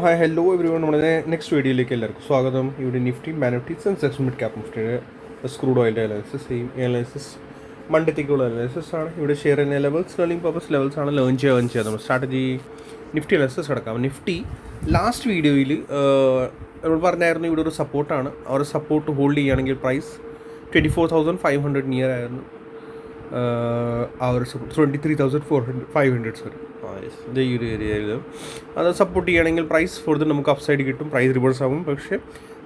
Hi hello everyone നമ്മുടെ next വീഡിയോയിലേക്ക് എല്ലാവർക്കും സ്വാഗതം. ഇവിടെ നിഫ്റ്റി മാനിഫ്റ്റി സെൻസെക്സ് മിഡ് ക്യാപ് നിഫ്റ്റിയുടെ സ്ക്രൂഡ് ഓയിലിൻ്റെ അനാലിസിസ് സെയിം അനാലിസിസ് മണ്ടത്തേക്കുള്ള അനാലിസിസ് ആണ്. ഇവിടെ ഷെയർ ചെയ്യുന്ന ലെവൽസ് ലേണിംഗ് പർപ്പസ് ലെവൽസ് ആണ്. ലേൺ ചെയ്യാം നമ്മൾ സ്ട്രാറ്റജി നിഫ്റ്റി അനാലിസിസ് കിടക്കാം. നിഫ്റ്റി ലാസ്റ്റ് വീഡിയോയിൽ നമ്മൾ പറഞ്ഞായിരുന്നു ഇവിടെ ഒരു സപ്പോർട്ടാണ്. ആ ഒരു സപ്പോർട്ട് ഹോൾഡ് ചെയ്യുകയാണെങ്കിൽ പ്രൈസ് 24,500 നിയർ ആയിരുന്നു. ആ ഒരു 23,500 സോറി ഈ ഒരു ഏരിയയിൽ അത് സപ്പോർട്ട് ചെയ്യുകയാണെങ്കിൽ പ്രൈസ് ഫുർദർ നമുക്ക് അപ്സൈഡ് കിട്ടും. പ്രൈസ് റിവേഴ്സ് ആകും. പക്ഷേ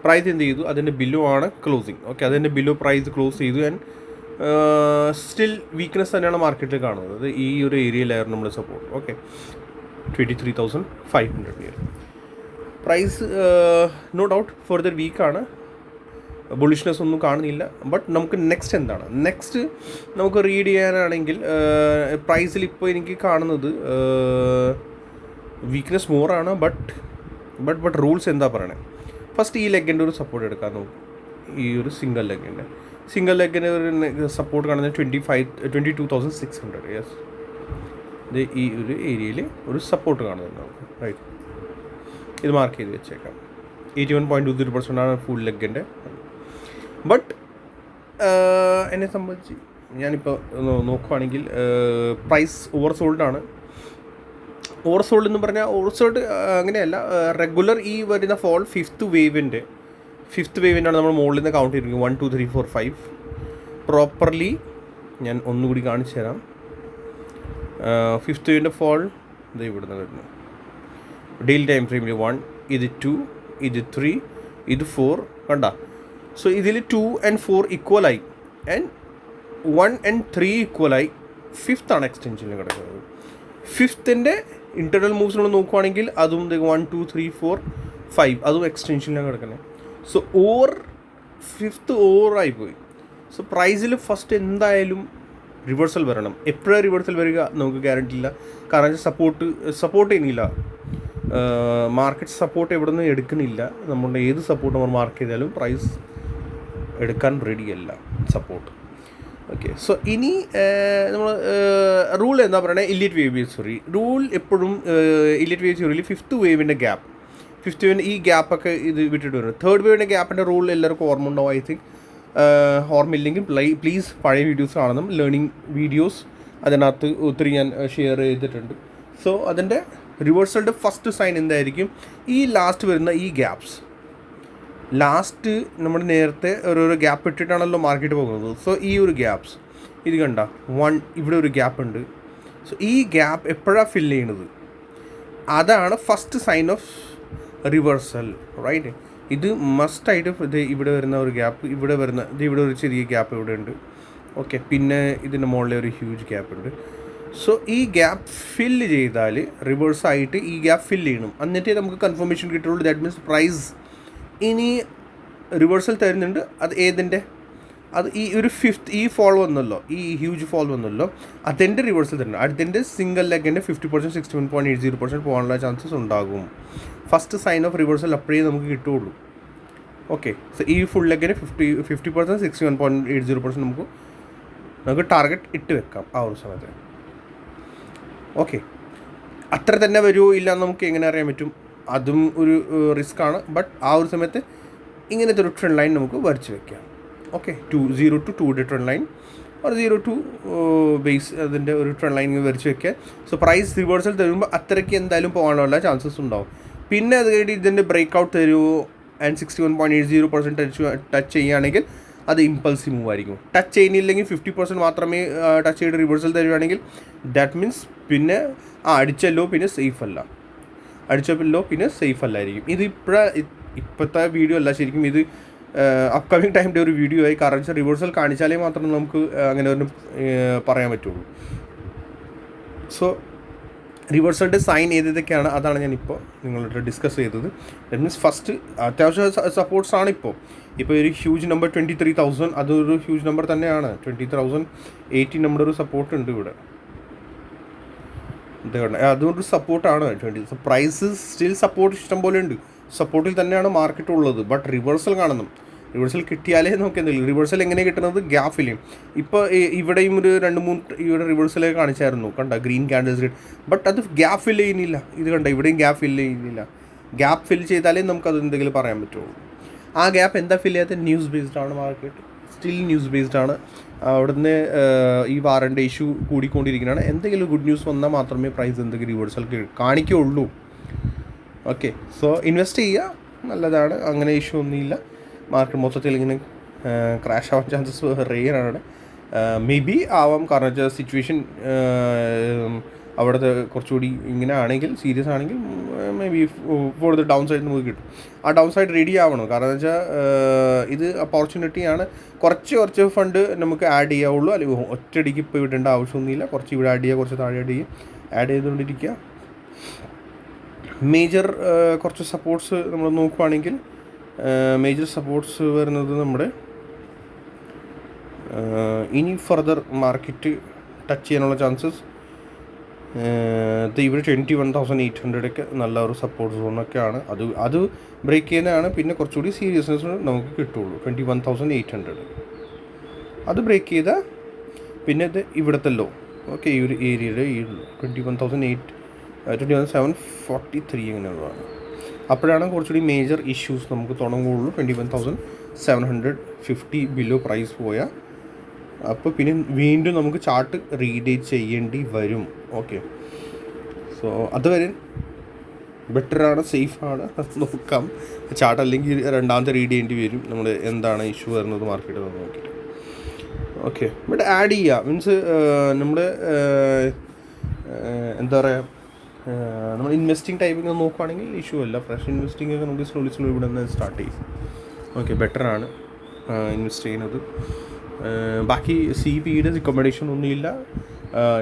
പ്രൈസ് എന്ത് ചെയ്തു, അതിൻ്റെ ബിലോ ആണ് ക്ലോസിങ്. ഓക്കെ, അതിൻ്റെ ബിലോ പ്രൈസ് ക്ലോസ് ചെയ്തു. ആൻഡ് സ്റ്റിൽ വീക്ക്നെസ് തന്നെയാണ് മാർക്കറ്റിൽ കാണുന്നത്. അത് ഈ ഒരു ഏരിയയിലായിരുന്നു നമ്മൾ support. Okay, 23,500 near price no doubt further വീക്കാണ്. ബുള്ളിഷ്നെസ് ഒന്നും കാണുന്നില്ല. ബട്ട് നമുക്ക് നെക്സ്റ്റ് എന്താണ്, നെക്സ്റ്റ് നമുക്ക് റീഡ് ചെയ്യാനാണെങ്കിൽ പ്രൈസിൽ ഇപ്പോൾ എനിക്ക് കാണുന്നത് വീക്ക്നെസ് മോറാണ്. ബട്ട് റൂൾസ് എന്താ പറയണേ, ഫസ്റ്റ് ഈ ലെഗിൻ്റെ ഒരു സപ്പോർട്ട് എടുക്കാൻ നോക്കും. ഈ ഒരു സിംഗിൾ ലെഗിൻ്റെ ഒരു സപ്പോർട്ട് കാണുന്നത് 22,600. യെസ്, ഇത് ഈ ഒരു ഏരിയയിൽ ഒരു സപ്പോർട്ട് കാണുന്നുണ്ട് നമുക്ക്. റൈറ്റ്, ഇത് മാർക്ക് ചെയ്ത് വെച്ചേക്കാം. 81.20% ആണ് ഫുൾ ലെഗിൻ്റെ. ബട്ട് എന്നെ സംബന്ധിച്ച് ഞാനിപ്പോൾ നോക്കുവാണെങ്കിൽ പ്രൈസ് ഓവർസോൾഡാണ്. ഓവർസോൾഡ് എന്ന് പറഞ്ഞാൽ ഓവർസോൾഡ് അങ്ങനെയല്ല, റെഗുലർ ഈ വരുന്ന ഫോൾ ഫിഫ്ത്ത് വേവിൻ്റാണ് നമ്മൾ മുകളിൽ നിന്ന് കൗണ്ട് ചെയ്തിരിക്കുന്നത്. 1 2 3 4 5 പ്രോപ്പർലി ഞാൻ ഒന്നുകൂടി കാണിച്ചു തരാം. ഫിഫ്ത്ത് വേവിൻ്റെ ഫോൾ ഇത് ഇവിടുന്ന് വരുന്നു. ഡെയിലി ടൈം ഫ്രെയിമിൽ 1, ഇത് 2, ഇത് 3, ഇത് 4 കണ്ട. സോ ഇതിൽ 2 and 4 ഈക്വലായി ആൻഡ് 1 and 3 ഈക്വലായി. ഫിഫ്ത്താണ് എക്സ്റ്റൻഷനിൽ കിടക്കുന്നത്. ഫിഫ്ത്തിൻ്റെ ഇൻറ്റർണൽ മൂവ്സ് നമ്മൾ നോക്കുവാണെങ്കിൽ അതും 1 2 3 4 5 അതും എക്സ്റ്റൻഷനിലാണ് കിടക്കുന്നത്. സോ ഫിഫ്ത്ത് ഓവറായിപ്പോയി. സോ പ്രൈസിൽ ഫസ്റ്റ് എന്തായാലും റിവേഴ്സൽ വരണം. എപ്പോഴാണ് റിവേഴ്സൽ വരിക നമുക്ക് ഗ്യാരണ്ടി ഇല്ല. കാരണം സപ്പോർട്ട് ചെയ്യുന്നില്ല. മാർക്കറ്റ് സപ്പോർട്ട് എവിടെ നിന്ന് എടുക്കുന്നില്ല. നമ്മളുടെ ഏത് സപ്പോർട്ട് നമ്മൾ മാർക്ക് ചെയ്താലും പ്രൈസ് എടുക്കാൻ റെഡിയല്ല സപ്പോർട്ട്. ഓക്കെ, സോ ഇനി നമ്മൾ റൂൾ എന്താ പറയണേ, ഇല്ലിറ്റ് വേവ് തിയറി റൂൾ എപ്പോഴും ഇല്ലിറ്റ് വേവ് തിയറിയിൽ ഫിഫ്ത്ത് വേവിൻ്റെ ഈ ഗ്യാപ്പൊക്കെ ഇത് വിട്ടിട്ട് വരുന്നത്. തേർഡ് വേവിൻ്റെ ഗ്യാപ്പിൻ്റെ റൂൾ എല്ലാവർക്കും ഓർമ്മ ഉണ്ടാവും. ഐ തിങ്ക് ഓർമ്മയില്ലെങ്കിൽ പ്ലീസ് പഴയ വീഡിയോസ് കാണണം. ലേണിംഗ് വീഡിയോസ് അതിനകത്ത് ഒത്തിരി ഞാൻ ഷെയർ ചെയ്തിട്ടുണ്ട്. സോ അതിൻ്റെ റിവേഴ്സലിൻ്റെ ഫസ്റ്റ് സൈൻ എന്തായിരിക്കും, ഈ ലാസ്റ്റ് വരുന്ന ഈ ഗ്യാപ്സ്. ലാസ്റ്റ് നമ്മൾ നേരത്തെ ഓരോരോ ഗ്യാപ്പ് ഇട്ടിട്ടാണല്ലോ മാർക്കറ്റ് പോകുന്നത്. സോ ഈ ഒരു ഗ്യാപ്സ് ഇത് കണ്ട 1 ഇവിടെ ഒരു ഗ്യാപ്പ് ഉണ്ട്. സോ ഈ ഗ്യാപ്പ് എപ്പോഴാണ് ഫില്ല് ചെയ്യണത്, അതാണ് first sign of reversal. Right, ഇത് മസ്റ്റായിട്ട് ഇത് ഇവിടെ വരുന്ന ഒരു ഗ്യാപ്പ്, ഇവിടെ ഒരു ചെറിയ ഗ്യാപ്പ് ഇവിടെ ഉണ്ട്. ഓക്കെ, പിന്നെ ഇതിൻ്റെ മുകളിൽ ഒരു ഹ്യൂജ് ഗ്യാപ്പ് ഉണ്ട്. സോ ഈ ഗ്യാപ്പ് ഫില്ല് ചെയ്താൽ റിവേഴ്സായിട്ട് ഈ ഗ്യാപ്പ് ഫില്ല് ചെയ്യണം. എന്നിട്ടേ നമുക്ക് കൺഫർമേഷൻ കിട്ടുള്ളൂ. ദാറ്റ് മീൻസ് പ്രൈസ് ഇനി റിവേഴ്സൽ തരുന്നുണ്ട്. അത് ഏതിൻ്റെ, അത് ഈ ഒരു ഈ ഫോൾ വന്നല്ലോ, ഈ ഹ്യൂജ് ഫോൾ വന്നല്ലോ, അതിൻ്റെ റിവേഴ്സൽ തരണം. അതിൻ്റെ സിംഗിൾ ലെഗിൻ്റെ 50% 61.80% പോകാനുള്ള ചാൻസസ് ഉണ്ടാകും. ഫസ്റ്റ് സൈൻ ഓഫ് റിവേഴ്സൽ അപ്പോഴേ നമുക്ക് കിട്ടുകയുള്ളൂ. ഓക്കെ, സോ ഈ ഫുൾ ലെഗിന് 50% 61.80% നമുക്ക് ടാർഗറ്റ് ഇട്ട് വെക്കാം ആ ഒരു സമയത്ത്. ഓക്കെ, അത്ര തന്നെ വരുമോ ഇല്ല നമുക്ക് എങ്ങനെ അറിയാൻ പറ്റും, അതും ഒരു റിസ്ക് ആണ്. ബട്ട് ആ ഒരു സമയത്ത് ഇങ്ങനത്തെ ഒരു ട്രെൻഡ് ലൈൻ നമുക്ക് വരച്ച് വെക്കാം. ഓക്കെ, 0 to 2 ട്രെൻഡ് ലൈൻ, ഒരു 0 to ബേസ് അതിൻ്റെ ഒരു ട്രെൻഡ് ലൈൻ വരച്ച് വെക്കുക. സോ പ്രൈസ് റിവേഴ്സൽ തരുമ്പോൾ അത്രയ്ക്ക് എന്തായാലും പോകാനുള്ള ചാൻസസ് ഉണ്ടാവും. പിന്നെ അത് കഴിഞ്ഞ് ഇതിൻ്റെ ബ്രേക്ക് ഔട്ട് തരുമോ ആൻഡ് 61.80% ടച്ച് ചെയ്യുകയാണെങ്കിൽ അത് ഇമ്പൾസീവ് മൂവ് ആയിരിക്കും. ടച്ച് ചെയ്യുന്നില്ലെങ്കിൽ 50% മാത്രമേ ടച്ച് ചെയ്ത് റിവേഴ്സൽ തരുവാണെങ്കിൽ ദാറ്റ് മീൻസ് പിന്നെ അടിച്ചല്ലോ പിന്നെ സേഫ് അല്ലായിരിക്കും. ഇത് ഇപ്പോഴത്തെ വീഡിയോ അല്ല, ശരിക്കും ഇത് അപ്കമിങ് ടൈമിൻ്റെ ഒരു വീഡിയോ ആയി. കാരണം വെച്ചാൽ റിവേഴ്സൽ കാണിച്ചാലേ മാത്രം നമുക്ക് അങ്ങനെ ഒന്നും പറയാൻ പറ്റുള്ളൂ. സോ റിവേഴ്സലിൻ്റെ സൈൻ ഏതൊക്കെയാണ് അതാണ് ഞാനിപ്പോൾ നിങ്ങളോട് ഡിസ്കസ് ചെയ്തത്. ദാറ്റ് മീൻസ് ഫസ്റ്റ് അത്യാവശ്യം സപ്പോർട്ട്സ് ആണ്. ഇപ്പോൾ ഒരു ഹ്യൂജ് നമ്പർ 23,000 അതൊരു ഹ്യൂജ് നമ്പർ തന്നെയാണ്. 20,080 നമ്മുടെ ഒരു സപ്പോർട്ട് ഉണ്ട് ഇവിടെ. അതുകൊണ്ട് സപ്പോർട്ടാണ് 20. പ്രൈസ് സ്റ്റിൽ സപ്പോർട്ട് ഇഷ്ടം പോലെ ഉണ്ട്. സപ്പോർട്ടിൽ തന്നെയാണ് മാർക്കറ്റ് ഉള്ളത്. ബട്ട് റിവേഴ്സൽ കാണണം. റിവേഴ്സൽ കിട്ടിയാലേ നമുക്ക് എന്തെങ്കിലും. റിവേഴ്സൽ എങ്ങനെ കിട്ടുന്നത്, ഗ്യാപ്പിലും. ഇപ്പോൾ ഇവിടെയും ഒരു 2-3 ഇവിടെ റിവേഴ്സലൊക്കെ കാണിച്ചായിരുന്നു, കണ്ട ഗ്രീൻ ക്യാൻഡിൽസ്. ബട്ട് അത് ഗ്യാപ്പ് ഫില്ല് ചെയ്യുന്നില്ല. ഇത് കണ്ട ഇവിടെയും ഗ്യാപ്പ് ഫില്ല് ചെയ്യുന്നില്ല. ഗ്യാപ്പ് ഫിൽ ചെയ്താലേ നമുക്കത് എന്തെങ്കിലും പറയാൻ പറ്റുള്ളൂ. ആ ഗ്യാപ്പ് എന്താ ഫിൽ ചെയ്യാത്ത? ന്യൂസ് ബേസ്ഡ് ആണ് മാർക്കറ്റ്, സ്റ്റിൽ ന്യൂസ് ബേസ്ഡ് ആണ്. അവിടുന്ന് ഈ വാറൻ്റെ ഇഷ്യൂ കൂടിക്കൊണ്ടിരിക്കുന്നതാണ്. എന്തെങ്കിലും ഗുഡ് ന്യൂസ് വന്നാൽ മാത്രമേ പ്രൈസ് എന്തെങ്കിലും റിവേഴ്സൽ കാണിക്കുകയുള്ളൂ. ഓക്കെ, സോ ഇൻവെസ്റ്റ് ചെയ്യുക, നല്ലതാണ്. അങ്ങനെ ഇഷ്യൂ ഒന്നുമില്ല. മാർക്കറ്റ് മൊത്തത്തിൽ ഇങ്ങനെ ക്രാഷ് ആവാൻ ചാൻസസ് റെയറാണ്. മേ ബി ആവാം, കാരണം വെച്ചാൽ സിറ്റുവേഷൻ അവിടുത്തെ കുറച്ചുകൂടി ഇങ്ങനെ ആണെങ്കിൽ, സീരിയസ് ആണെങ്കിൽ may be for the Dawn side നമുക്ക് കിട്ടും. ആ ഡൗൺ സൈഡ് റെഡി ആവണം, കാരണം എന്ന് വെച്ചാൽ ഇത് ഓപ്പർച്യൂണിറ്റിയാണ്. കുറച്ച് ഫണ്ട് നമുക്ക് ആഡ് ചെയ്യാവുള്ളൂ, അല്ലെങ്കിൽ ഒറ്റയടിക്ക് ഇപ്പോൾ വിടേണ്ട ആവശ്യമൊന്നുമില്ല. കുറച്ച് ഇവിടെ ആഡ് ചെയ്യുക, കുറച്ച് താഴെ ആഡ് ചെയ്തുകൊണ്ടിരിക്കുക. മേജർ കുറച്ച് സപ്പോർട്ട്സ് നമ്മൾ നോക്കുകയാണെങ്കിൽ, മേജർ സപ്പോർട്ട്സ് വരുന്നത് നമ്മുടെ ഇനി ഫർദർ മാർക്കറ്റ് ടച്ച് ചെയ്യാനുള്ള ചാൻസസ് ഇവിടെ 21,800 നല്ല ഒരു സപ്പോർട്ട് സോണൊക്കെയാണ്. അത് ബ്രേക്ക് ചെയ്യുന്നതാണ് പിന്നെ കുറച്ചുകൂടി സീരിയസ്നെസ് നമുക്ക് കിട്ടുള്ളൂ. 21,800 അത് ബ്രേക്ക് ചെയ്താൽ പിന്നെ ഇത് ഇവിടുത്തെ ലോ. ഓക്കെ, ഈ ഒരു ഏരിയയുടെ ഈ 21,743 ഇങ്ങനെയുള്ളതാണ്. അപ്പോഴാണ് കുറച്ചുകൂടി മേജർ ഇഷ്യൂസ് നമുക്ക് തുടങ്ങുകയുള്ളൂ. 21,750 ബിലോ പ്രൈസ് പോയാൽ അപ്പോൾ പിന്നെ വീണ്ടും നമുക്ക് ചാർട്ട് റീഡേറ്റ് ചെയ്യേണ്ടി വരും. ഓക്കെ, സോ അതുവരെ ബെറ്ററാണ്, സേഫാണ്, നോക്കാം ചാർട്ട്. അല്ലെങ്കിൽ രണ്ടാമത്തെ റീഡ് ചെയ്യേണ്ടി വരും നമ്മൾ എന്താണ് ഇഷ്യൂ വരുന്നത് മാർക്കറ്റ് നോക്കിയിട്ട്. ഓക്കെ, ബട്ട് ആഡ് ചെയ്യുക മീൻസ് നമ്മൾ എന്താ പറയുക, നമ്മൾ ഇൻവെസ്റ്റിംഗ് ടൈപ്പിംഗ് നോക്കുകയാണെങ്കിൽ ഇഷ്യൂ അല്ല. ഫ്രഷ് ഇൻവെസ്റ്റിംഗ് ഒക്കെ നമുക്ക് സ്ലോലി ഇവിടെ നിന്ന് സ്റ്റാർട്ട് ചെയ്യും. ഓക്കെ, ബെറ്ററാണ് ഇൻവെസ്റ്റ് ചെയ്യുന്നത്. ബാക്കി CPയുടെ റിക്കമെൻഡേഷൻ ഒന്നുമില്ല.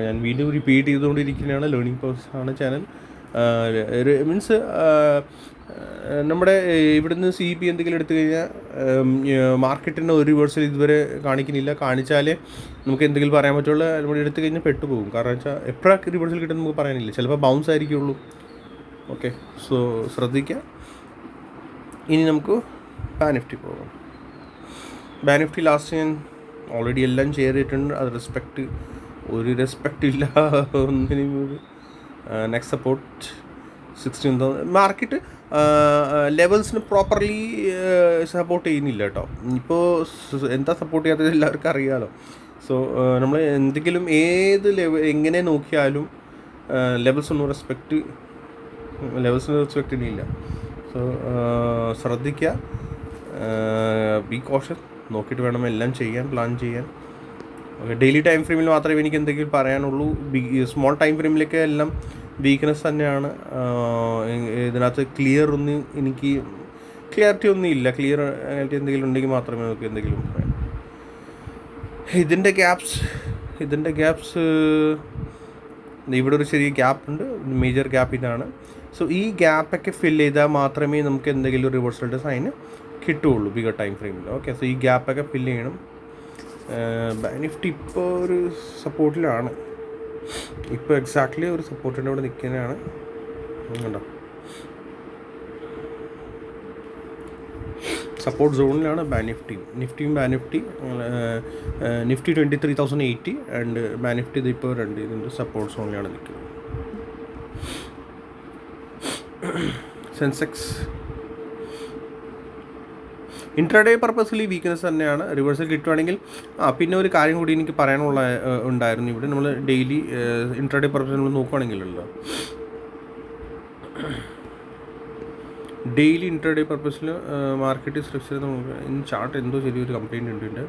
ഞാൻ വീണ്ടും റിപ്പീറ്റ് ചെയ്തുകൊണ്ടിരിക്കുന്നതാണ്. ലേണിംഗ് പേഴ്സണാണ് ചാനൽ. മീൻസ് നമ്മുടെ ഇവിടുന്ന് CP എന്തെങ്കിലും എടുത്തു കഴിഞ്ഞാൽ മാർക്കറ്റിൻ്റെ ഒരു റിവേഴ്സൽ ഇതുവരെ കാണിക്കുന്നില്ല. കാണിച്ചാലേ നമുക്ക് എന്തെങ്കിലും പറയാൻ പറ്റുള്ളൂ. നമ്മൾ എടുത്തു കഴിഞ്ഞാൽ പെട്ടുപോകും. കാരണം വെച്ചാൽ എപ്പോഴൊക്കെ റിവേഴ്സൽ കിട്ടും നമുക്ക് പറയാനില്ല. ചിലപ്പോൾ ബൗൺസ് ആയിരിക്കുള്ളൂ. ഓക്കെ, സോ ശ്രദ്ധിക്കുക. ഇനി നമുക്ക് ബാങ്ക് നിഫ്റ്റി പോകാം. ബാങ്ക് നിഫ്റ്റി ലാസ്റ്റ് ഞാൻ ഓൾറെഡി എല്ലാം ചെയ്തിട്ടുണ്ട്. അത് ഒരു റെസ്പെക്റ്റ് ഇല്ല ഒന്നിനും. Next support 16,000. മാർക്കറ്റ് ലെവൽസിന് പ്രോപ്പർലി സപ്പോർട്ട് ചെയ്യുന്നില്ല കേട്ടോ. ഇപ്പോൾ എന്താ സപ്പോർട്ട് ചെയ്യാത്തത് എല്ലാവർക്കും അറിയാമല്ലോ. സോ നമ്മൾ എന്തെങ്കിലും ഏത് എങ്ങനെ നോക്കിയാലും ലെവൽസിന് റെസ്പെക്റ്റ് ഇല്ല. സോ ശ്രദ്ധിക്കുക, ബി കോഷ്യസ്, നോക്കിയിട്ട് വേണം എല്ലാം ചെയ്യാൻ, പ്ലാൻ ചെയ്യാൻ. ഓക്കെ, ഡെയിലി ടൈം ഫ്രെയിമിൽ മാത്രമേ എനിക്ക് എന്തെങ്കിലും പറയാനുള്ളൂ. സ്മോൾ ടൈം ഫ്രെയിമിലൊക്കെ എല്ലാം വീക്ക്നെസ് തന്നെയാണ്. ഇതിനകത്ത് എനിക്ക് ക്ലിയറിറ്റി ഒന്നും ഇല്ല. ക്ലിയറിറ്റി എന്തെങ്കിലും ഉണ്ടെങ്കിൽ മാത്രമേ നമുക്ക് എന്തെങ്കിലും പറയാം. ഇതിൻ്റെ ഗ്യാപ്സ് ഇവിടെ ഒരു ചെറിയ ഗ്യാപ്പ് ഉണ്ട്. മേജർ ഗ്യാപ്പ് ഇതാണ്. സോ ഈ ഗ്യാപ്പൊക്കെ ഫിൽ ചെയ്താൽ മാത്രമേ നമുക്ക് എന്തെങ്കിലും റിവേഴ്സലിൻ്റെ സൈന് കിട്ടുകയുള്ളൂ ബിഗർ ടൈം ഫ്രെയിമിൽ. ഓക്കെ, സോ ഈ ഗ്യാപ്പൊക്കെ ഫില്ല് ചെയ്യണം. ബാങ്ക് നിഫ്റ്റി ഇപ്പോൾ ഒരു സപ്പോർട്ടിലാണ്. ഇപ്പോൾ എക്സാക്ട്ലി ഒരു സപ്പോർട്ടിൻ്റെ അവിടെ നിൽക്കുന്നതാണ്. കണ്ടോ, സപ്പോർട്ട് സോണിലാണ് Bank Nifty. Nifty 23,080 and Bank Nifty ഇതിപ്പോൾ ഇതിൻ്റെ സപ്പോർട്ട് സോണിലാണ് നിൽക്കുന്നത്. സെൻസെക്സ് ഇൻട്രാഡേ പർപ്പസിൽ വീക്ക്നെസ് തന്നെയാണ്. റിവേഴ്സൽ കിട്ടുവാണെങ്കിൽ പിന്നെ ഒരു കാര്യം കൂടി എനിക്ക് ഉണ്ടായിരുന്നു. ഇവിടെ നമ്മൾ ഡെയിലി ഇൻട്രാഡേ പർപ്പസ് നമ്മൾ നോക്കുകയാണെങ്കിലല്ലോ, ഡെയിലി ഇൻട്രാഡേ പർപ്പസിൽ മാർക്കറ്റ് സ്ട്രക്ചർ നമുക്ക് ചാർട്ട് എന്തോ ചെറിയൊരു കംപ്ലയിൻ്റ് ഉണ്ട്. ഇതിൻ്റെ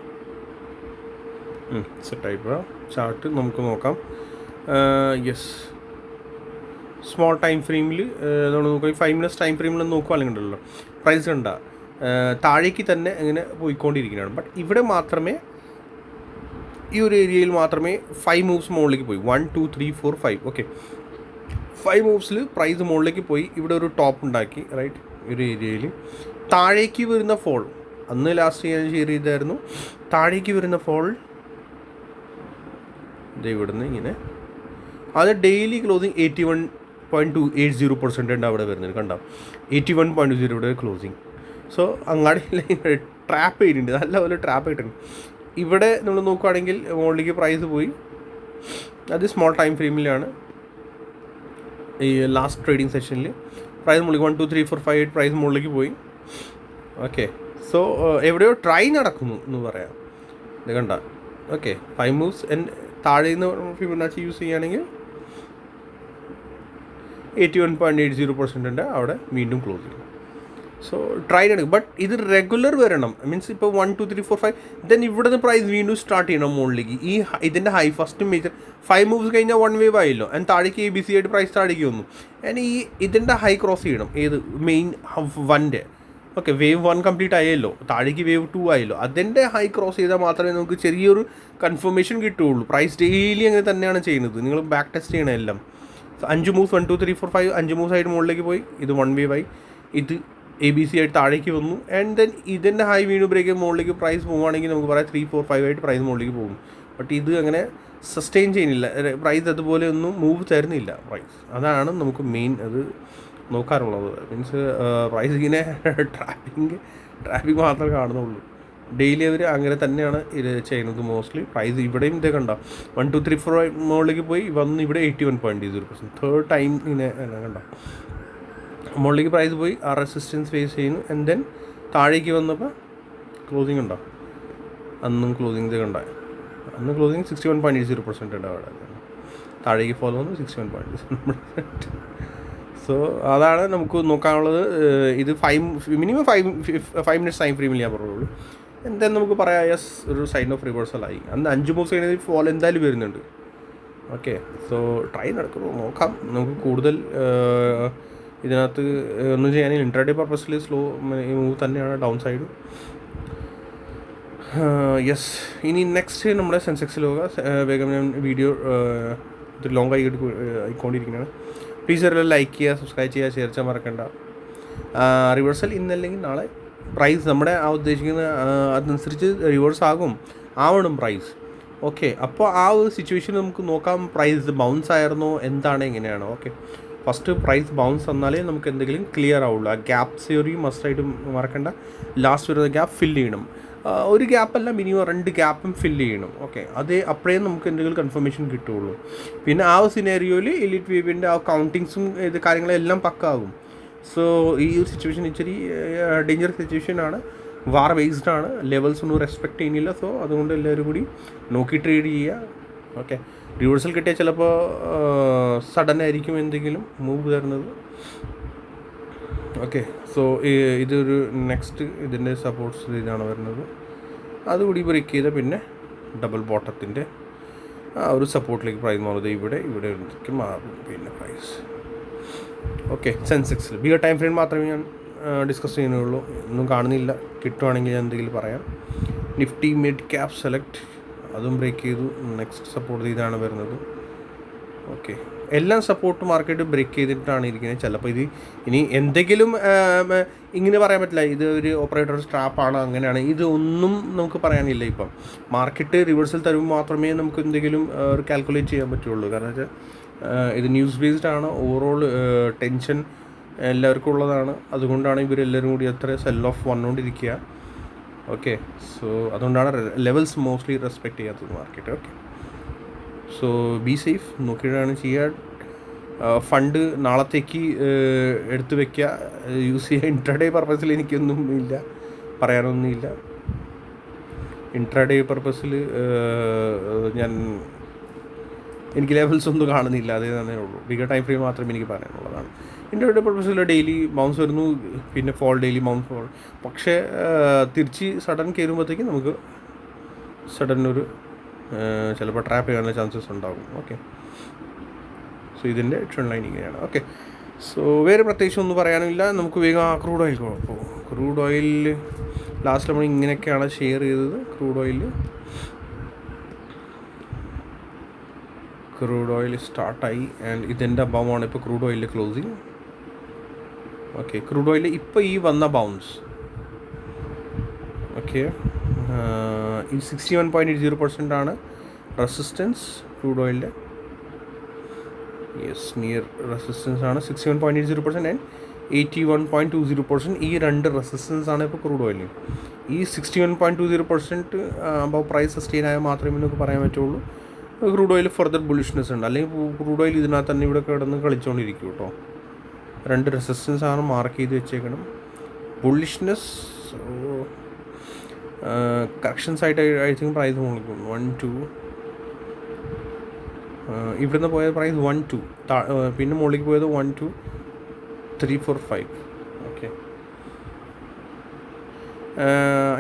സെറ്റായിപ്പോൾ ചാർട്ട് നമുക്ക് നോക്കാം. യെസ്, സ്മോൾ ടൈം ഫ്രെയിമിൽ നമ്മൾ നോക്കുക. 5 മിനിറ്റ്സ് ടൈം ഫ്രെയിമിൽ നോക്കുകയാണെങ്കിൽ ഉണ്ടല്ലോ, പ്രൈസ് കണ്ട താഴേക്ക് തന്നെ ഇങ്ങനെ പോയിക്കൊണ്ടിരിക്കുന്നതാണ്. ബട്ട് ഇവിടെ മാത്രമേ, ഈ ഒരു ഏരിയയിൽ മാത്രമേ 5 മൂവ്സ് മുകളിലേക്ക് പോയി. 1 2 3 4 5. ഓക്കെ, 5 മൂവ്സിൽ പ്രൈസ് മുകളിലേക്ക് പോയി. ഇവിടെ ഒരു ടോപ്പ് ഉണ്ടാക്കി, റൈറ്റ്. ഒരു ഏരിയയിൽ താഴേക്ക് വരുന്ന ഫോൾ അന്ന് ലാസ്റ്റ് ഞാൻ ഷെയർ ചെയ്തായിരുന്നു. താഴേക്ക് വരുന്ന ഫോൾ ഇത് ഇവിടുന്ന് ഇങ്ങനെ, അത് ഡെയിലി ക്ലോസിങ് 81.280% അവിടെ വരുന്നത് കണ്ടോ. 81.20 ഇവിടെ ക്ലോസിങ്. സോ അങ്ങാടി ട്രാപ്പ് ചെയ്തിട്ടുണ്ട്, നല്ലപോലെ ട്രാപ്പ് ചെയ്തിട്ടുണ്ട്. ഇവിടെ നമ്മൾ നോക്കുകയാണെങ്കിൽ മുകളിലേക്ക് പ്രൈസ് പോയി. അത് സ്മോൾ ടൈം ഫ്രെയിമിലാണ്. ഈ ലാസ്റ്റ് ട്രേഡിംഗ് സെഷനിൽ പ്രൈസ് മുകളിലേക്ക് 1 2 3 4 5 8 പ്രൈസ് മുകളിലേക്ക് പോയി. ഓക്കെ, സോ എവിടെയോ ട്രൈ നടക്കുന്നു എന്ന് പറയാം. ഇത് കണ്ട. ഓക്കെ, 5 മൂവ്സ് താഴെ നിന്ന് ഫിബൊനാച്ചി യൂസ് ചെയ്യുകയാണെങ്കിൽ 81.80% ഉണ്ട് അവിടെ വീണ്ടും ക്ലോസ് ചെയ്യും. സോ ട്രൈ എടുക്കും. ബട്ട് ഇത് റെഗുലർ വരണം. മീൻസ് ഇപ്പോൾ 1 2 3 4 5 ദെൻ ഇവിടെ നിന്ന് പ്രൈസ് വീണ്ടും സ്റ്റാർട്ട് ചെയ്യണം മുകളിലേക്ക്. ഇതിൻ്റെ ഹൈ ഫസ്റ്റ് മേജർ 5 മൂവ്സ് കഴിഞ്ഞാൽ 1 വേവ് ആയല്ലോ. ആൻഡ് താഴേക്ക് ABC ആയിട്ട് പ്രൈസ് താഴേക്ക് വന്നു. ആൻഡ് ഇതിൻ്റെ ഹൈ ക്രോസ് ചെയ്യണം. ഏത് മെയിൻ 1ൻ്റെ. ഓക്കെ, വേവ് 1 കംപ്ലീറ്റ് ആയല്ലോ, താഴേക്ക് വേവ് 2 ആയല്ലോ. അതിൻ്റെ ഹൈ ക്രോസ് ചെയ്താൽ മാത്രമേ നമുക്ക് ചെറിയൊരു കൺഫർമേഷൻ കിട്ടുകയുള്ളൂ. പ്രൈസ് ഡെയിലി അങ്ങനെ തന്നെയാണ് ചെയ്യുന്നത്. നിങ്ങൾ ബാക്ക് ടെസ്റ്റ് ചെയ്യണം എല്ലാം. 5 മൂവ്സ് 1 2 3 4 5 5 മൂവ്സ് ആയിട്ട് മുകളിലേക്ക് പോയി. ഇത് 1 വേവ് ആയി. ഇത് ABC ആയിട്ട് താഴേക്ക് വന്നു. ആൻഡ് ദെൻ ഇതിൻ്റെ ഹൈ വീണ്ടും ബ്രേക്ക് മുകളിലേക്ക് പ്രൈസ് പോവുകയാണെങ്കിൽ നമുക്ക് പറയാം 3 4 5 ആയിട്ട് പ്രൈസ് മുകളിലേക്ക് പോകും. ബട്ട് ഇത് അങ്ങനെ സസ്റ്റെയിൻ ചെയ്യുന്നില്ല. പ്രൈസ് അതുപോലെ ഒന്നും മൂവ് തരുന്നില്ല പ്രൈസ്. അതാണ് നമുക്ക് മെയിൻ അത് നോക്കാറുള്ളത്. മീൻസ് പ്രൈസ് ഇങ്ങനെ ട്രാഫിക് മാത്രമേ കാണുന്നുള്ളൂ. ഡെയിലി അവർ അങ്ങനെ തന്നെയാണ് ഇത് ചെയ്യുന്നത് മോസ്റ്റ്ലി. പ്രൈസ് ഇവിടെയും ഇതേ കണ്ട 1 2 3 4 മുകളിലേക്ക് പോയി വന്ന് ഇവിടെ 81.0%. തേർഡ് ടൈം ഇങ്ങനെ കണ്ട മുകളിലേക്ക് പ്രൈസ് പോയി ആ റെസിസ്റ്റൻസ് ഫേസ് ചെയ്യുന്നു. ആൻഡ് ദെൻ താഴേക്ക് വന്നപ്പോൾ ക്ലോസിങ് ഉണ്ടോ? അന്നും ക്ലോസിങ് ഇത് കണ്ട. അന്ന് ക്ലോസിങ് 61.80% ഉണ്ട് അവിടെ. താഴേക്ക് ഫോളോ വന്നു 61.0%. സോ അതാണ് നമുക്ക് നോക്കാനുള്ളത്. ഇത് മിനിമം 5 മിനിറ്റ്സ് ടൈം ഫ്രെയിമിൽ ഞാൻ പറയുള്ളൂ. എന്തായാലും നമുക്ക് പറയാം യെസ് ഒരു സൈൻ ഓഫ് റിവേഴ്സലായി. അന്ന് 5 മൂവ്സ് കഴിഞ്ഞാൽ ഫോൾ എന്തായാലും വരുന്നുണ്ട്. ഓക്കെ, സോ ട്രൈ നടക്കുന്നു, നോക്കാം. നമുക്ക് കൂടുതൽ ഇതിനകത്ത് ഒന്നും ചെയ്യാനില്ല. ഇൻട്രാഡേ പർപ്പസിൽ സ്ലോ മൂവ് തന്നെയാണ് ഡൗൺ സൈഡ്. യെസ്, ഇനി നെക്സ്റ്റ് നമ്മുടെ സെൻസെക്സിൽ പോകാം. വേഗം ഞാൻ വീഡിയോ ഇത് ലോങ് ആയിക്കൊണ്ടിരിക്കുന്നതാണ്. പ്ലീസ് എല്ലാം ലൈക്ക് ചെയ്യുക, സബ്സ്ക്രൈബ് ചെയ്യുക, ഷെയർ ചെയ്യാൻ മറക്കണ്ട. റിവേഴ്സൽ ഇന്നല്ലെങ്കിൽ നാളെ പ്രൈസ് നമ്മുടെ ആ ഉദ്ദേശിക്കുന്ന അതനുസരിച്ച് റിവേഴ്സ് ആവണം പ്രൈസ്. ഓക്കെ, അപ്പോൾ ആ ഒരു സിറ്റുവേഷൻ നമുക്ക് നോക്കാം. പ്രൈസ് ബൗൺസ് ആയിരുന്നോ എന്താണ് എങ്ങനെയാണോ? ഓക്കെ, ഫസ്റ്റ് പ്രൈസ് ബൗൺസ് വന്നാലേ നമുക്ക് എന്തെങ്കിലും ക്ലിയർ ആവുള്ളൂ. ആ ഗ്യാപ്പ് തിയറി മസ്റ്റായിട്ട് മറക്കണ്ട. ലാസ്റ്റ് വരുന്ന ഗ്യാപ്പ് ഫില്ല് ചെയ്യണം. ഒരു ഗ്യാപ്പല്ല, മിനിമം 2 ഗ്യാപ്പും ഫില്ല് ചെയ്യണം. ഓക്കെ, അപ്പോഴേ നമുക്ക് എന്തെങ്കിലും കൺഫർമേഷൻ കിട്ടുകയുള്ളൂ. പിന്നെ ആ ഒരു സിനാരിയോയിൽ എലിറ്റ് വേവിൻ്റെ ആ കൗണ്ടിങ്സും ഇത് കാര്യങ്ങളെല്ലാം പക്കാകും. സോ ഈ ഒരു സിറ്റുവേഷൻ ഇച്ചിരി ഡേഞ്ചറസ് സിറ്റുവേഷനാണ്. വാർ ബേസ്ഡ് ആണ്. ലെവൽസ് ഒന്നും റെസ്പെക്റ്റ് ചെയ്യുന്നില്ല. സോ അതുകൊണ്ട് എല്ലാവരും കൂടി നോക്കി ട്രേഡ് ചെയ്യുക. ഓക്കെ, റിവേഴ്സൽ കിട്ടിയാൽ ചിലപ്പോൾ സഡൻ ആയിരിക്കും എന്തെങ്കിലും മൂവ് തരുന്നത്. ഓക്കെ, സോ ഇതൊരു നെക്സ്റ്റ് ഇതിൻ്റെ സപ്പോർട്ട്സ് ഇതാണ് വരുന്നത്. അതുകൂടി ബ്രേക്ക് ചെയ്താൽ പിന്നെ ഡബിൾ ബോട്ടത്തിൻ്റെ ആ ഒരു സപ്പോർട്ടിലേക്ക് പ്രൈസ് മാറുന്നത് ഇവിടെ മാറും പിന്നെ പ്രൈസ്. ഓക്കെ, സെൻസെക്സിൽ ബിഗർ ടൈം ഫ്രെയിം മാത്രമേ ഞാൻ ഡിസ്കസ് ചെയ്യുന്നുള്ളൂ. ഒന്നും കാണുന്നില്ല. കിട്ടുവാണെങ്കിൽ ഞാൻ എന്തെങ്കിലും പറയാം. നിഫ്റ്റി മിഡ് ക്യാപ് സെലക്ട് അതും ബ്രേക്ക് ചെയ്തു. നെക്സ്റ്റ് സപ്പോർട്ട് ഇതാണ് വരുന്നത്. ഓക്കെ, എല്ലാം സപ്പോർട്ട് മാർക്കറ്റ് ബ്രേക്ക് ചെയ്തിട്ടാണ് ഇരിക്കുന്നത്. ചിലപ്പോൾ ഇത് ഇനി എന്തെങ്കിലും ഇങ്ങനെ പറയാൻ പറ്റില്ല. ഇത് ഒരു ഓപ്പറേറ്റർ സ്ട്രാപ്പാണ് അങ്ങനെയാണ് ഇതൊന്നും നമുക്ക് പറയാനില്ല. ഇപ്പം മാർക്കറ്റ് റിവേഴ്സൽ തരുമ്പോൾ മാത്രമേ നമുക്ക് എന്തെങ്കിലും കാൽക്കുലേറ്റ് ചെയ്യാൻ പറ്റുള്ളൂ. കാരണം വെച്ചാൽ ഇത് ന്യൂസ് ബേസ്ഡ് ആണ്. ഓവറോൾ ടെൻഷൻ എല്ലാവർക്കും ഉള്ളതാണ്. അതുകൊണ്ടാണ് ഇവരെല്ലാവരും കൂടി അത്ര സെൽ ഓഫ് വന്നുകൊണ്ടിരിക്കുക. ഓക്കെ, സോ അതുകൊണ്ടാണ് ലെവൽസ് മോസ്റ്റ്ലി റെസ്പെക്റ്റ് ചെയ്യാത്തത് market. Okay, so be safe, നോക്കിയിട്ടാണ് ചെയ്യുക. ഫണ്ട് നാളത്തേക്ക് എടുത്തു വയ്ക്കുക, യൂസ് ചെയ്യുക. ഇൻട്രാഡേ പർപ്പസിൽ എനിക്കൊന്നും ഇല്ല, പറയാനൊന്നുമില്ല. ഇൻട്രാഡേ പർപ്പസിൽ എനിക്ക് ലെവൽസ് ഒന്നും കാണുന്നില്ല. അതേ തന്നെ ഉള്ളൂ. ബിഗർ ടൈം ഫ്രെയിം മാത്രമേ എനിക്ക് പറയാനുള്ളതാണ്. ഇൻട്രാഡേ പർപ്പസിൽ ഡെയിലി ബൗൺസ് വരുന്നു, പിന്നെ ഫോൾ, ഡെയിലി ബൗൺസ് ഫോൾ. പക്ഷേ തിരിച്ച് സഡൻ കയറുമ്പോഴത്തേക്കും നമുക്ക് സഡൻ ഒരു ചിലപ്പോൾ ട്രാപ്പ് ചെയ്യാനുള്ള ചാൻസസ് ഉണ്ടാകും. ഓക്കെ, സോ ഇതിൻ്റെ ട്രെൻഡ് ലൈൻ ഇങ്ങനെയാണ്. ഓക്കെ, സോ വേറെ പ്രത്യേകിച്ച് ഒന്നും പറയാനില്ല. നമുക്ക് വേഗം ക്രൂഡ് ഓയിൽ പോകും. ക്രൂഡ് ഓയിൽ ലാസ്റ്റ് നമ്മൾ ഇങ്ങനെയൊക്കെയാണ് ഷെയർ ചെയ്തത്. ക്രൂഡ് ഓയിൽ സ്റ്റാർട്ടായി ആൻഡ് ഇതിൻ്റെ അബവാണ് ഇപ്പോൾ ക്രൂഡ് ഓയിലിൽ ക്ലോസിങ്. ഓക്കെ, ക്രൂഡ് ഓയിൽ ഇപ്പോൾ ഈ വന്ന ബൗൺസ്. ഓക്കെ, ഈ 61.80% ആണ് റെസിസ്റ്റൻസ് ക്രൂഡ് ഓയിലിൻ്റെ. യെസ്, നിയർ റെസിസ്റ്റൻസ് ആണ് 61.80% ആൻഡ് 81.20%. ഈ 2 റെസിസ്റ്റൻസ് ആണ് ഇപ്പോൾ ക്രൂഡ് ഓയിലിന്. ഈ 61.20% അപ്പോൾ പ്രൈസ് സസ്റ്റെയിൻ ആയാൽ മാത്രമേ നമുക്ക് പറയാൻ പറ്റുള്ളൂ ക്രൂഡ് ഓയിൽ ഫർദർ ബുള്ളിഷ്നെസ് ഉണ്ട്. അല്ലെങ്കിൽ ക്രൂഡ് ഓയിൽ ഇതിനകത്ത് തന്നെ ഇവിടെ കിടന്ന് കളിച്ചുകൊണ്ടിരിക്കും കേട്ടോ. 2 റെസിസ്റ്റൻസ് ആണ് മാർക്ക് ചെയ്ത് വെച്ചേക്കണം. ബുള്ളിഷ്നെസ് കറക്ഷൻസ് ആയിട്ട് ഐ തിങ്ക് പ്രൈസ് മുകളിൽ 1 2 ഇവിടുന്ന് പോയ പ്രൈസ് 1 2 പിന്നെ മുകളിലേക്ക് പോയത് 1 2 3 4 5. ഓക്കെ,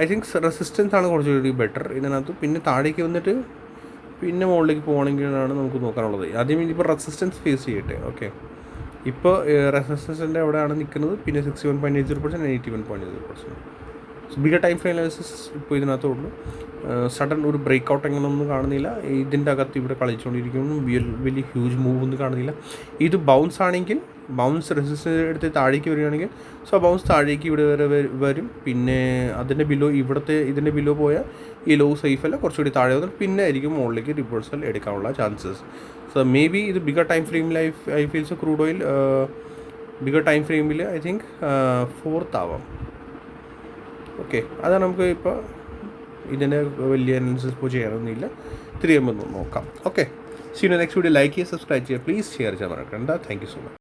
ഐ തിങ്ക് റെസിസ്റ്റൻസ് ആണ് കുറച്ചുകൂടി ബെറ്റർ ഇതിനകത്ത്. പിന്നെ താഴേക്ക് വന്നിട്ട് പിന്നെ മുകളിലേക്ക് പോകണമെങ്കിലാണ് നമുക്ക് നോക്കാനുള്ളത്. ആദ്യം ഇതിപ്പോൾ റെസിസ്റ്റൻസ് ഫേസ് ചെയ്യട്ടെ. ഓക്കെ, ഇപ്പോൾ റെസിസ്റ്റൻസിൻ്റെ എവിടെയാണ് നിൽക്കുന്നത്, പിന്നെ 61.80%, 81.80%. ബിഗർ ടൈം ഫ്രെയിം അനാലിസിസ് ഇപ്പോൾ ഇതിനകത്തുള്ളൂ. സഡൻ ഒരു ബ്രേക്ക് ഔട്ട് എങ്ങനെയൊന്നും കാണുന്നില്ല. ഇതിൻ്റെ അകത്ത് ഇവിടെ കളിച്ചുകൊണ്ടിരിക്കുന്നു. വലിയ ഹ്യൂജ് മൂവ് ഒന്നും കാണുന്നില്ല. ഇത് ബൗൺസ് ആണെങ്കിൽ, ബൗൺസ് റെസിസ്റ്റൻസ് എടുത്ത് താഴേക്ക് വരികയാണെങ്കിൽ ബൗൺസ് താഴേക്ക് ഇവിടെ വരെ വരും. പിന്നെ അതിൻ്റെ ബിലോ ഇതിൻ്റെ ബിലോ പോയാൽ ഈ ലോ സേഫ് അല്ല, കുറച്ചുകൂടി താഴെ വന്നാൽ പിന്നെ ആയിരിക്കും മുകളിലേക്ക് റിവേഴ്സൽ എടുക്കാനുള്ള ചാൻസസ്. സോ മേ ബി ഇത് ബിഗർ ടൈം ഫ്രെയിമിൽ I feels crude oil bigger time ഫ്രെയിമിൽ ഐ തിങ്ക് 4th ആവാം. ഓക്കെ, അതാണ് നമുക്ക് ഇപ്പോൾ ഇതിൻ്റെ വലിയ അനാലിസിസ് ഇപ്പോൾ ചെയ്യണമെന്നില്ല. 3M നോക്കാം. Okay, see you next video. Like ചെയ്യുക, സബ്സ്ക്രൈബ് ചെയ്യുക, പ്ലീസ് ഷെയർ ചെയ്യാൻ മറക്കണ്ട. Thank you so much.